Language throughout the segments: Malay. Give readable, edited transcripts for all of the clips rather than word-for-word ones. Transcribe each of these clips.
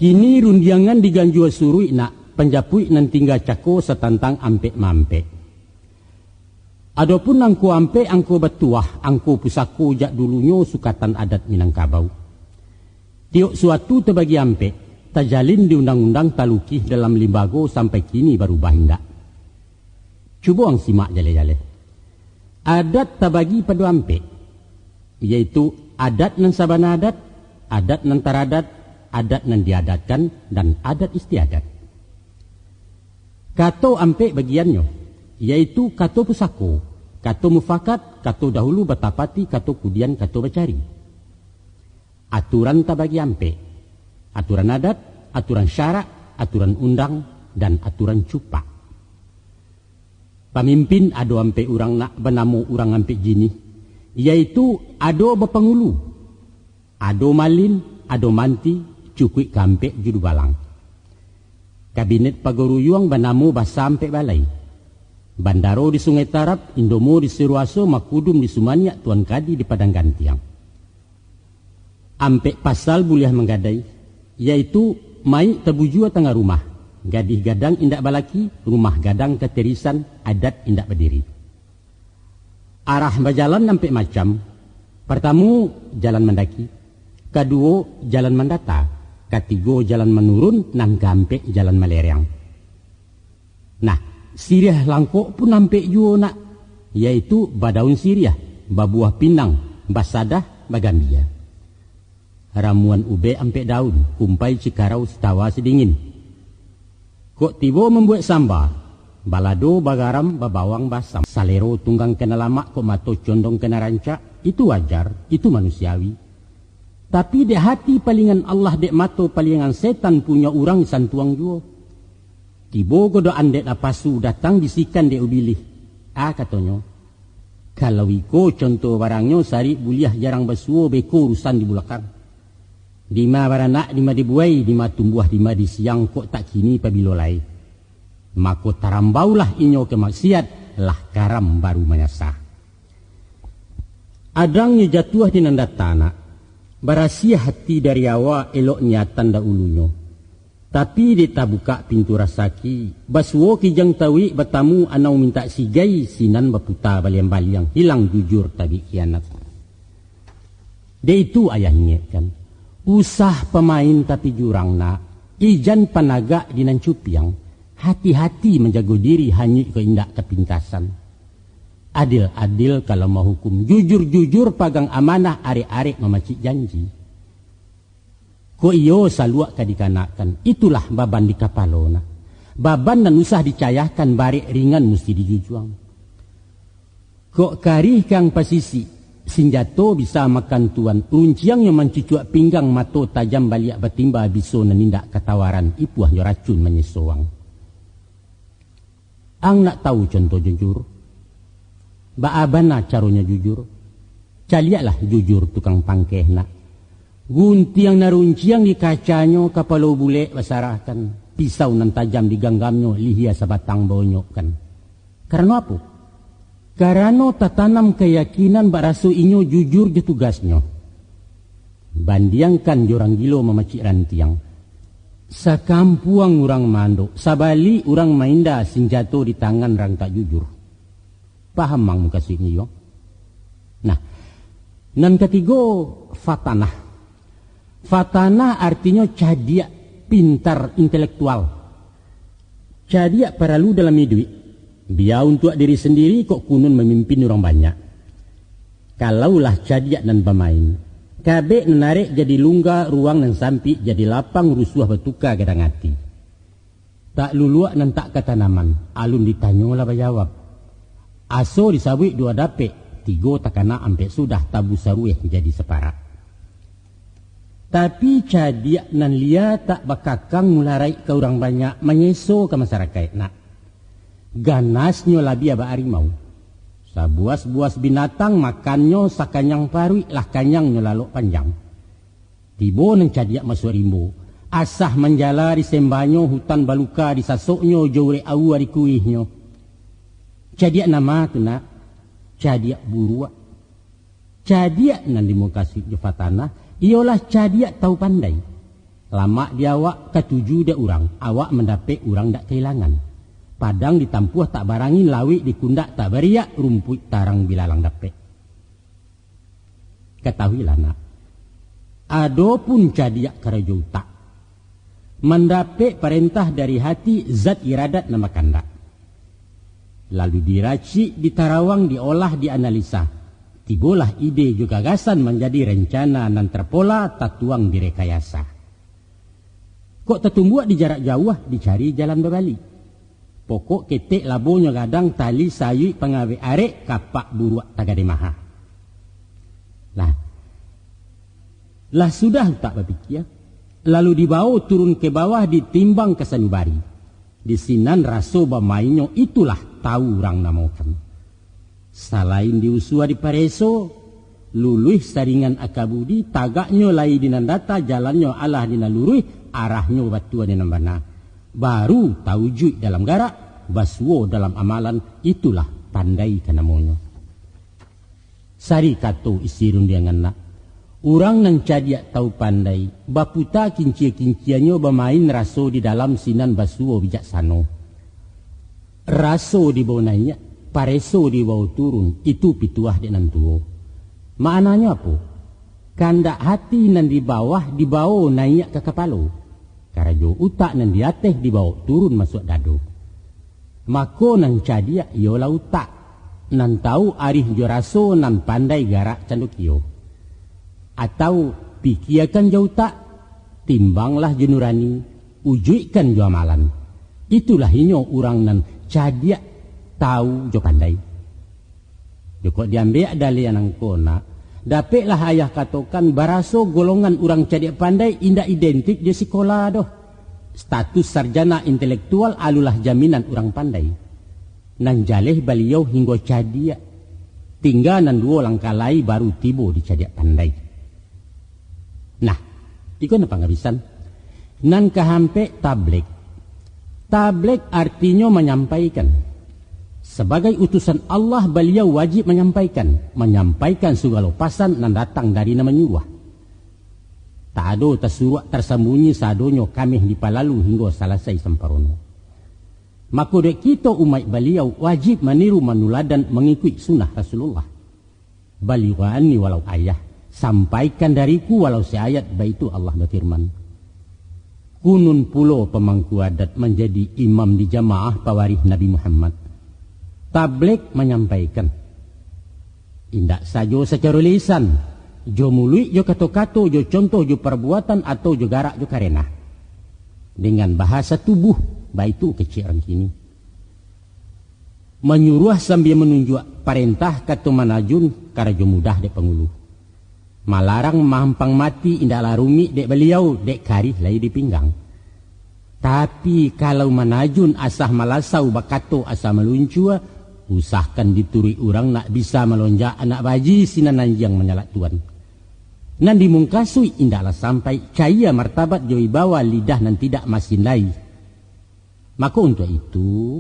Kini rundiangan diganjua surui nak penjapui nan tinggal cako setantang ampe mampe. Adapun angko ampe angko betuah angko pusako jak dulunya sukatan adat Minangkabau. Tiok suatu terbagi ampe tajalin di undang-undang talukih dalam limbago sampai kini baru bahindak. Cuba ang simak jale-jale. Adat tabagi pada ampe, yaitu adat nan sabana adat nan taradat, adat nan diadatkan, dan adat istiadat. Kato ampe bagiannya, yaitu kato pusako, kato mufakat, kato dahulu batapati, kato kudian, kato bacari. Aturan tabagi ampe, aturan adat, aturan syarak, aturan undang, dan aturan cupak. Pemimpin ado ampe urang nak benamu urang ampe jini, yaitu ado bepengulu, ado malin, ado manti, cukui kampe judu balang. Kabinet pagoruyuang benamu basa ampe balai. Bandaro di Sungai Tarap, Indomo di Siruaso, Makudum di Sumania, Tuan Kadi di Padang Gantiang. Ampe pasal buliah menggadai, yaitu mai tabujua tengah rumah, gadih gadang indak balaki, rumah gadang keterisan, adat indak berdiri. Arah berjalan nampak macam, pertama jalan mendaki, kedua jalan mendata, ketiga jalan menurun, nan keempat jalan melereng. Nah, siriah langkok pun nampak juga nak, yaitu badaun siriah, babuah pinang, basadah, bagambia. Ramuan ube ampe daun, kumpai cikarau setawa sedingin. Kok tiba membuat samba, balado bagaram babawang basam, salero tunggang kena lama kok mato condong kena rancak, itu wajar, itu manusiawi. Tapi dek hati palingan Allah dek mato palingan setan punya orang santuang juo. Tiba godaan dek lapasu datang disikan dek ubilih. Katanya, kalau iko contoh barangnya sari buliah jarang basuo beko urusan di bulakang. Dima baranak, dima dibuai, dima tumbuh, dima disiang kok tak kini pabilolai. Mako tarambaulah inyo kemaksiat, lah karam baru menyasah. Adangnya jatuh di nanda tanah, barasia hati dari awal eloknya tanda ulunya. Tapi dia buka pintu rasaki, baswo kijang tawi bertamu anau minta sigai, sinan baputa baliang-baliang, hilang jujur tadi kianat. Dia itu ayahnya kan. Usah pemain tapi jurang nak, ijan panaga dinan cupiang, hati-hati menjaga diri hanya ke indak kepintasan. Adil-adil kalau mau hukum, jujur-jujur pagang amanah, arek-arek memacik janji. Ko iyo saluak kadikanakan, itulah baban di kapalona. Baban dan usah dicayahkan barek ringan mesti dijujuang. Kok karih kang pasisi, sinjato bisa makan tuan, runciang yang mencucuk pinggang mato tajam baliak batimba biso nanindak katawaran, ipuah racun menyesowang. Ang nak tahu contoh jujur? Baabana caranya jujur? Caliaklah jujur tukang pangkeh nak. Guntiang narunciang di kacanya kapalo bule basarahkan. Pisau nan tajam di ganggamnya lihia sabatang bonyok kan. Karena apa? Karena tatanam keyakinan baraso inyo jujur je tugasnya. Bandiangkan jorang gilo memacik rantiang. Sakampuang urang mando, sabali urang mainda senjato di tangan rang tak jujur. Paham mang kasih ni yo? Nah, nan ketiga fatanah. Fatanah artinya cadia pintar intelektual. Cadia perlu dalam hidup. Biar untuk diri sendiri kok kunun memimpin orang banyak. Kalaulah cadia dan pemain, kabek menarik jadi lungga ruang dan sampi jadi lapang rusuh betuka gadang hati. Tak luluak dan tak ketanaman, alun ditanyolah berjawab. Aso disawik dua dapet, tiga takana ampe sudah tabu sarueh jadi separak. Tapi cadia nan lia tak bakakang mularai ke orang banyak menyeso ke masyarakat nak. Ganasnya labia ba harimau. Sabuas-buas binatang makannya sakanyang parui lah kanyangnya lalok panjang. Tibo nang cadia masuk rimbo. Asah menjala di sembanyo hutan baluka di sasoknyo jore awa di kuihnyo. Cadia nama tu nak. Cadia burua. Cadia nan dimukasi jefatana. Ialah cadia tahu pandai. Lama di awak ketujuh dia orang, awak mendapat orang tak kehilangan. Padang ditampuh tak barangin, lawi dikundak tak beriak, rumput tarang bilalang dapat. Ketahuilah nak, adapun cadiak karajo tak mendapat perintah dari hati zat iradat nama kandak. Lalu diracik, ditarawang, diolah, dianalisa. Tibolah ide juga gagasan menjadi rencana nan terpola tatuang direkayasa. Kok tertumbuak di jarak jauh, dicari jalan berbalik. Pokok ketek labonya gadang tali sayu pengawe arek kapak buruak tagade maha. Lah sudah tak berpikir. Lalu dibawa turun ke bawah ditimbang ke sanubari. Di sinan raso bamainyo itulah tahu orang namakan. Selain diusua di pareso, luluh saringan akabudi, tagaknyo lai dinandata, jalannya alah dinalurui, arahnya batuan dinambana. Baru tawujud dalam garak, baswo dalam amalan, itulah pandai kanamonyo. Sari kato isirun dia ngana. Orang nan cadiak tahu pandai, baputa kincia-kincianyo bermain raso di dalam sinan baswo bijaksano. Raso di bawah naik, pareso di bawah turun, itu pituah di nantuo. Maknanya apa? Kandak hati nan di bawah naik ke kepala. Karajo utak nan di atas dibawa turun masuk dado. Mako nan cadiak yola utak, nan tahu arih jo raso nan pandai garak candukio. Atau pikirkan jauh tak, timbanglah jenurani, ujuikan jo amalan. Itulah inyo orang nan cadiak tahu jo pandai. Joko diambil dari anang kona, dapatlah ayah katakan baraso golongan orang cadiak pandai indah identik di sekolah doh. Status sarjana intelektual alulah jaminan orang pandai. Nan jaleh beliau hingga cadiak. Tinggal nan dua langkah lai baru tibo di cadiak pandai. Nah, itu apa ngabisan? Nan kahampe tablek. Tablek artinya menyampaikan. Sebagai utusan Allah beliau wajib menyampaikan segala pasan nan datang dari nama nyuruh. Tak ada tersuruh tersembunyi sadonyo kami dipalalu hingga selesai semparono. Maka dek kita umat beliau wajib meniru manuladan mengikuti sunnah Rasulullah. Balighani walau ayah, sampaikan dariku walau seayat, baitu Allah berfirman. Kunun pulo pemangku adat menjadi imam di jamaah pawarih Nabi Muhammad. Tablek menyampaikan. Indak saja secara lisan, jo mului, jo kato-kato, jo contoh, jo perbuatan atau jo garak, jo karena. Dengan bahasa tubuh, baitu kecilan kini. Menyuruh sambil menunjuk perintah kata manajun karajo mudah dek pengulu. Malarang mampang mati indak larumi dek beliau dek karih lai di pinggang. Tapi kalau manajun asah malasau bakato asah meluncua, usahkan dituri orang nak bisa melonjak anak baji sinan nanjang menyalak tuan. Nan dimungkasui indaklah sampai cahaya martabat joi bawa lidah nan tidak masin lai. Maka untuk itu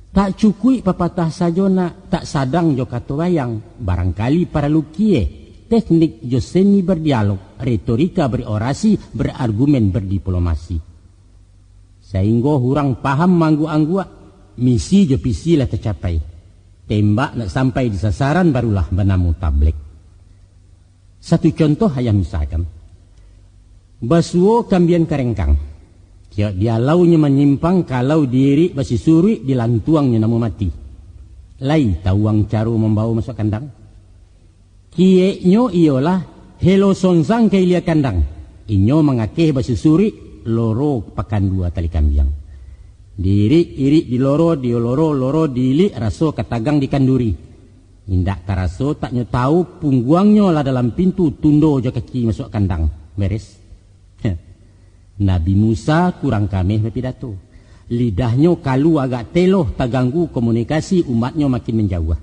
tak cukui pepatah sajona tak sadang jo kato wayang. Barangkali para lukie teknik jo seni berdialog, retorika berorasi, berargumen berdiplomasi. Sehingga orang paham manggu-anggua, misi jo pisi lah tercapai. Tembak nak sampai di sasaran barulah benamu tablek. Satu contoh ayam misalkan. Basuo kambian karengkang. Dia launya menyimpang kalau diri basi suri dilantuangnya namu mati. Lai tawang caru membawa masuk kandang. Kieknyo iolah helo sonsang ke ilia kandang. Inyo mengakeh basi suri loro pakan dua tali kambiang. Diri iri di loro loro dili raso katagang di kanduri. Indak taraso taknya tahu pungguangnya lah dalam pintu tundo jo kaki masuk kandang. Beres. Nabi Musa kurang kameh berpidato. Lidahnya kalau agak teloh tak ganggu komunikasi umatnya makin menjauh.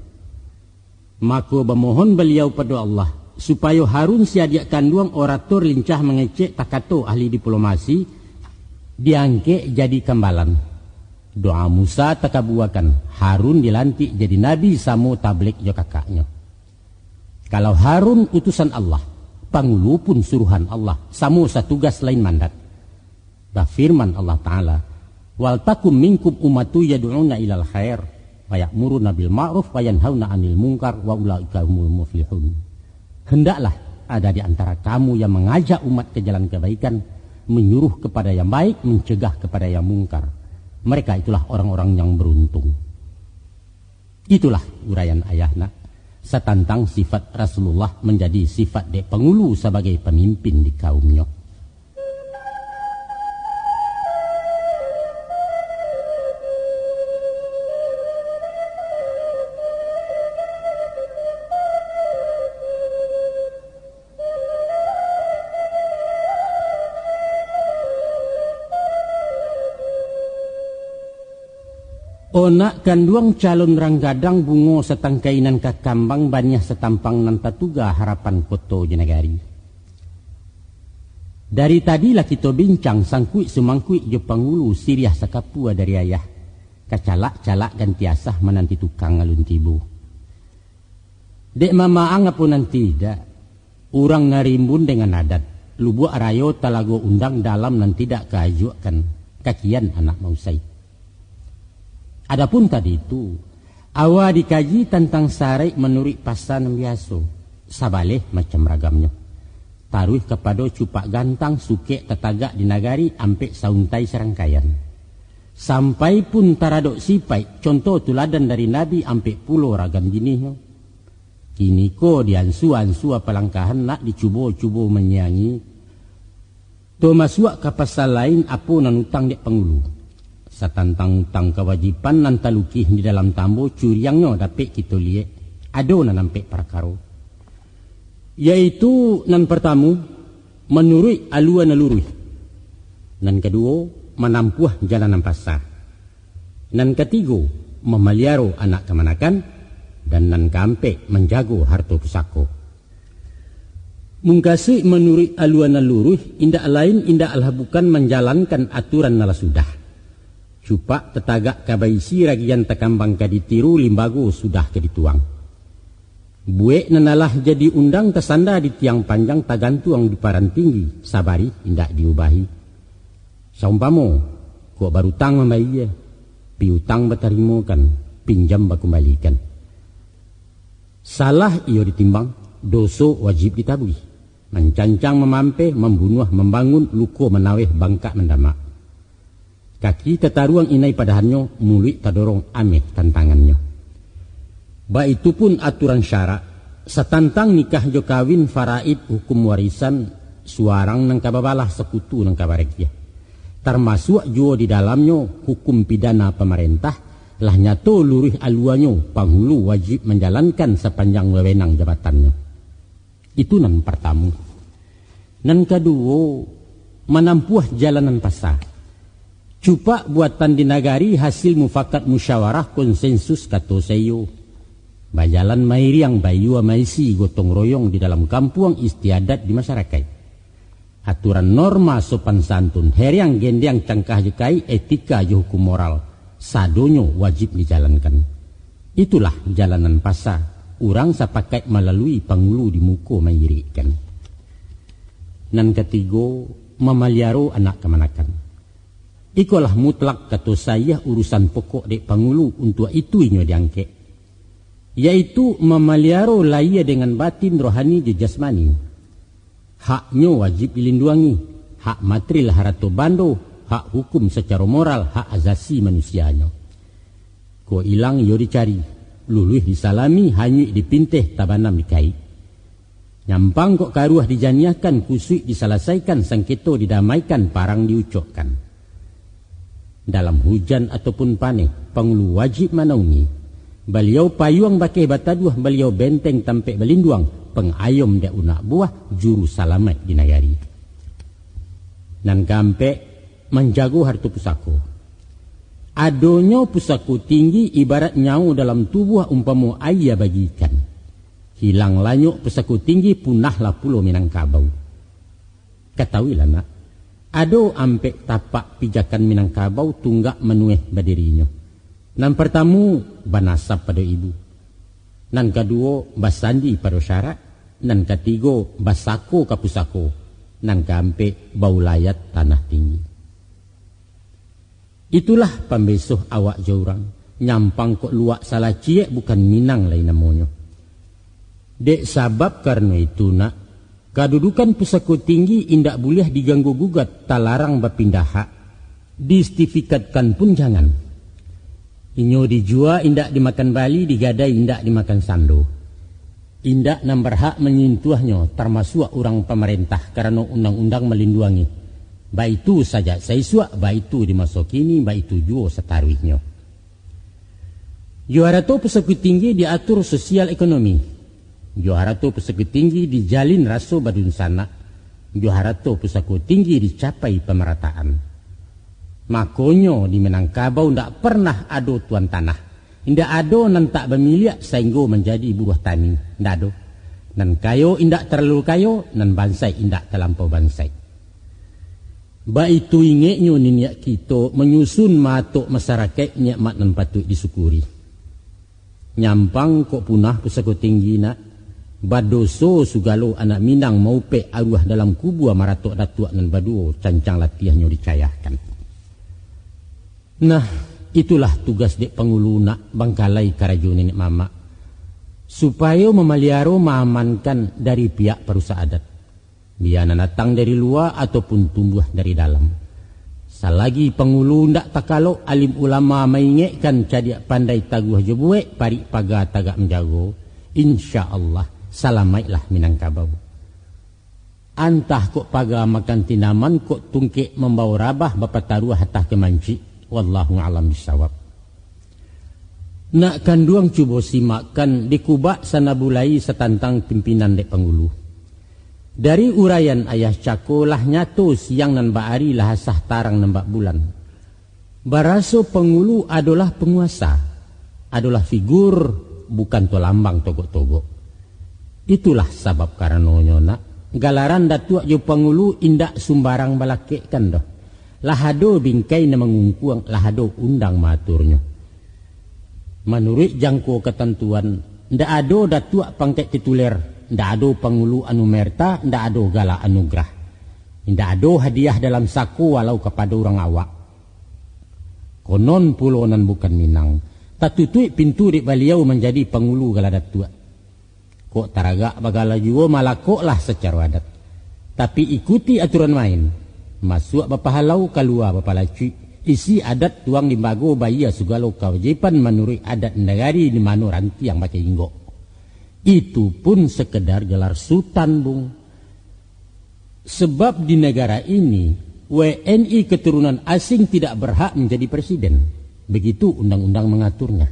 Maka bermohon beliau pada Allah supaya Harun siadia kanduang orator lincah mengecek takato ahli diplomasi diangke jadi kambalan. Doa Musa takabuakan Harun dilantik jadi nabi samo tablek jo kakaknya. Kalau Harun utusan Allah, pangulu pun suruhan Allah, samo satugas lain mandat. Firman Allah Ta'ala, wal takum minkum ummatu yad'una ilal khair wa ya'muruna bil ma'ruf wa yanhauna 'anil munkar wa ulaika humul muflihun. Hendaklah ada di antara kamu yang mengajak umat ke jalan kebaikan, menyuruh kepada yang baik, mencegah kepada yang mungkar. Mereka itulah orang-orang yang beruntung. Itulah uraian ayahna setentang sifat Rasulullah menjadi sifat dek pengulu sebagai pemimpin di kaumnya. Onak kanduang calon ranggadang bungo setangkainan kakambang banyak setampang nan tatuga harapan koto jenagari. Dari tadilah kita bincang sangkui semangkui jo pangulu siriah sakapua dari ayah. Kacalak-calak gantiasah menanti tukang alun tibu. Dek mama angapun nanti tidak. Urang ngarimbun dengan adat. Lubuak rayo talago undang dalam nan tidak keajukan. Kakian anak mausai. Adapun tadi itu, awal dikaji tentang sarai menurut pasan biasa, sabaleh macam ragamnya. Taruh kepada cupak gantang suke tetagak di nagari ampe sauntai serangkaian. Sampai pun taradok sipai, contoh tuladan dari Nabi ampe pulau ragam jinihnya. Kini ko diansu-ansu apalangkahan nak dicubo-cubo menyanyi. To masuak ke pasal lain apa nan utang dek pengulu. Satantang-tang kewajiban nan talukih di dalam tambo curiangnya dapat kita lihat ada nan nampak perkara. Yaitu nan pertama menurut aluan alurui. Nan kedua menampuh jalanan pasar. Nan ketiga memeliara anak kemanakan dan nan keempat menjaga harta pusaka. Mungkasi menurut aluan alurui indak lain indak alah bukan menjalankan aturan nala sudah. Cupak tetagak kabaisi ragian tekambang kaditiru limbago sudah kedituang. Buek nanalah jadi undang kesanda di tiang panjang tagantuang di paran tinggi. Sabari indak diubahi. Saumpamo, kok baru tang membayar. Piutang batarimokan, pinjam bakembalikan. Salah iyo ditimbang, doso wajib ditabui. Mencancang memampe, membunuh, membangun, luko menaweh, bangka mendamak. Kaki tetaruang inai padahannya, mulut tadorong ameh tantangannya. Ba itu pun aturan syarak, setantang nikah jo kawin faraid hukum warisan, suarang nang kababalah sekutu nang kabareknya. Termasuk jo di dalamnya hukum pidana pemerintah, lah nyato luruh aluannya, penghulu wajib menjalankan sepanjang wewenang jabatannya. Itu nan pertama. Nan kedua, menampuh jalanan pasar. Cupak buatan di nagari hasil mufakat musyawarah konsensus kato seyo. Bajalan mairi yang bayu maisi gotong royong di dalam kampung istiadat di masyarakat. Aturan norma sopan santun heriang gendang cangkah jekai etika je hukum moral. Sadonyo wajib dijalankan. Itulah jalanan pasar. Urang sapakai melalui pangulu di muko mairi kan. Nan ketiga memeliaro anak kemanakan. Ikolah mutlak kata saya urusan pokok dek pangulu untuk itu inyo diangket. Yaitu memeliaro laia dengan batin rohani je jasmani. Haknya wajib dilindungi. Hak material harato bando, hak hukum secara moral, hak azasi manusianya. Ko ilang yo dicari, luluh disalami, hanyut dipinteh tabanam dikai. Nyampang kok karuah dijaniahkan, kusuk diselesaikan, sengketo didamaikan, parang diucapkan. Dalam hujan ataupun panen, pengulu wajib manaungi. Beliau payung bakeh bataduah, beliau benteng tampek belinduang, pengayom dak unak buah, juru salamat di nagari. Nan kampek menjago harta pusako. Adonyo pusako tinggi ibarat nyau dalam tubuh umpamu ayah bagikan. Hilang lanyuk pusako tinggi punahlah pulau Minangkabau. Ketahuilah nak. Ado ampek tapak pijakan Minangkabau tunggak menueh badirinya. Nan pertama banasab pada ibu. Nan kedua basandi pada syarat. Nan ketiga basako kapusako. Nan keempat bau layat tanah tinggi. Itulah pembesoh awak jaurang. Nyampang kok luak salah ciek bukan Minang lain namanya. Dek sabab karena itu nak, kedudukan pusako tinggi indak boleh diganggu gugat, tak larang berpindah hak. Distifikatkan pun jangan. Inyo dijual indak dimakan bali, digadai indak dimakan sando. Indak nan berhak menyentuhnya termasuk orang pemerintah karena undang-undang melindungi. Baik itu saja saya suak, baik itu dimasukini, baik itu juga setaruhnya. Juara tu pusako tinggi diatur sosial ekonomi. Juara tu pusako tinggi dijalin raso badun sana. Juara tu pusako tinggi dicapai pemerataan. Makonyo di Minangkabau ndak pernah ada tuan tanah. Indak ada nan tak bermilik sehingga menjadi buruh tani. Ndak ada. Nan kayo indak terlalu kayo, nan bansai indak terlampau bansai. Ba itu ingeknya niat kita menyusun matuk masyarakatnya mak nan patut disyukuri. Nyampang kok punah pusako tinggi nak. Badoso sugalo anak Minang mau pe arwah dalam kubur maratok datuk nan baduo cancang latihnya dicayahkan. Nah, itulah tugas dek pengulu nak bangkalai karajo nenek mama. Supaya memeliara mengamankan dari pihak perusahaan adat. Biana datang dari luar ataupun tumbuh dari dalam. Selagi pengulu ndak takalo alim ulama mengingekkan cadia pandai taguh jebuek parik paga tagak menjago. InsyaAllah salamailah Minangkabau. Antah kok paga makan tinaman kok tungkik membawa rabah bapak taruh hatah kemanci. Wallahu a'lam bishawab. Nak kanduang cuba simakkan di kubak sana bulai setantang pimpinan dek pengulu. Dari urayan ayah cako lah nyato siang nan baari lah sah tarang nembak bulan. Baraso pengulu adalah penguasa, adalah figur bukan to lambang togok-togok. Itulah sabab karenanya nak galaran datuk jo pengulu indak sumbarang balakek kan dah. Lahado bingkai na mengungkuang lahado undang maturnya. Menurut jangko ketentuan, ndak ado datuk pangkat tituler, ndak ado pengulu anu merta, ndak ado gala anugerah. Ndak ado hadiah dalam saku walau kepada orang awak. Konon pulonan bukan Minang. Tak tutui pintu di beliau menjadi pengulu gala datuk. Kok taragak bagala juga malakok lah secara adat. Tapi ikuti aturan main. Masuk bapa halau keluar bapa laci. Isi adat tuang limbago bayar segala kewajiban menurut adat negari di mana ranti yang pakai inggok. Itu pun sekedar gelar sultan bung. Sebab di negara ini WNI keturunan asing tidak berhak menjadi presiden. Begitu undang-undang mengaturnya.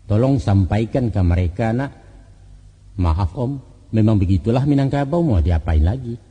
Tolong sampaikan ke mereka nak. Maaf om, memang begitulah Minangkabau mau diapain lagi.